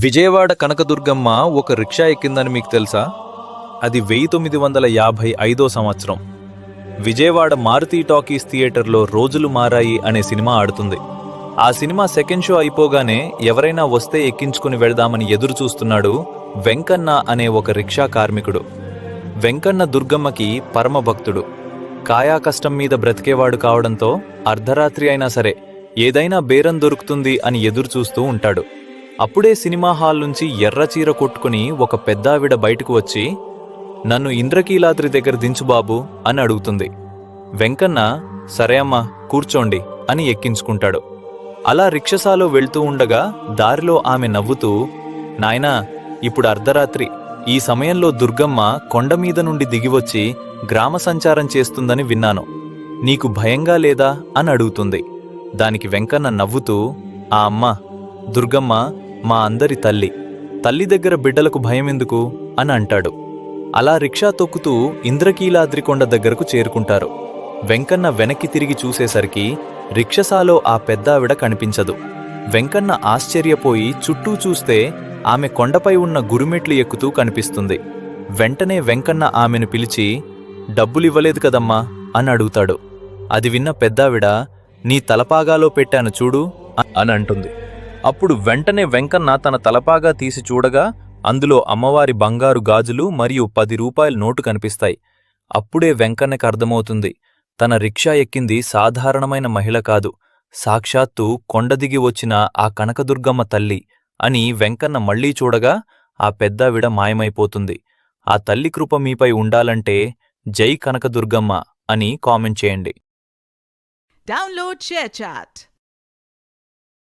విజయవాడ కనకదుర్గమ్మ ఒక రిక్షా ఎక్కిందని మీకు తెలుసా? అది 1955 సంవత్సరం. విజయవాడ మారుతి టాకీస్ థియేటర్లో రోజులు మారాయి అనే సినిమా ఆడుతుంది. ఆ సినిమా సెకండ్ షో అయిపోగానే ఎవరైనా వస్తే ఎక్కించుకుని వెళదామని ఎదురు చూస్తున్నాడు వెంకన్న అనే ఒక రిక్షా కార్మికుడు. వెంకన్న దుర్గమ్మకి పరమభక్తుడు. కాయాకష్టం మీద బ్రతికేవాడు కావడంతో అర్ధరాత్రి అయినా సరే ఏదైనా బేరం దొరుకుతుంది అని ఎదురు చూస్తూ ఉంటాడు. అప్పుడే సినిమా హాల్ నుంచి ఎర్రచీర కొట్టుకుని ఒక పెద్దావిడ బయటకు వచ్చి, నన్ను ఇంద్రకీలాద్రి దగ్గర దించు బాబు అని అడుగుతుంది. వెంకన్న సరే అమ్మా కూర్చోండి అని ఎక్కించుకుంటాడు. అలా రిక్షసాలో వెళ్తూ ఉండగా దారిలో ఆమె నవ్వుతూ, నాయనా ఇప్పుడు అర్ధరాత్రి, ఈ సమయంలో దుర్గమ్మ కొండమీద నుండి దిగివచ్చి గ్రామ సంచారం చేస్తుందని విన్నాను, నీకు భయంగా లేదా అని అడుగుతుంది. దానికి వెంకన్న నవ్వుతూ, ఆ అమ్మ దుర్గమ్మ మా అందరి తల్లి, తల్లి దగ్గర బిడ్డలకు భయమెందుకు అని అంటాడు. అలా రిక్షా తొక్కుతూ ఇంద్రకీలాద్రి కొండ దగ్గరకు చేరుకుంటారు. వెంకన్న వెనక్కి తిరిగి చూసేసరికి రిక్షసాలో ఆ పెద్దావిడ కనిపించదు. వెంకన్న ఆశ్చర్యపోయి చుట్టూ చూస్తే ఆమె కొండపై ఉన్న గురుమెట్లు ఎక్కుతూ కనిపిస్తుంది. వెంటనే వెంకన్న ఆమెను పిలిచి, డబ్బులివ్వలేదు కదమ్మా అని అడుగుతాడు. అది విన్న పెద్దావిడ, నీ తలపాగాలో పెట్టాను చూడు అని అంటుంది. అప్పుడు వెంటనే వెంకన్న తన తలపాగా తీసి చూడగా అందులో అమ్మవారి బంగారు గాజులు మరియు 10 రూపాయల నోటు కనిపిస్తాయి. అప్పుడే వెంకన్నకి అర్థమవుతుంది, తన రిక్షా ఎక్కింది సాధారణమైన మహిళ కాదు, సాక్షాత్తు కొండదిగి వచ్చిన ఆ కనకదుర్గమ్మ తల్లి అని. వెంకన్న మళ్లీ చూడగా ఆ పెద్దావిడ మాయమైపోతుంది. ఆ తల్లి కృప మీపై ఉండాలంటే జై కనకదుర్గమ్మ అని కామెంట్ చేయండి. Download ShareChat.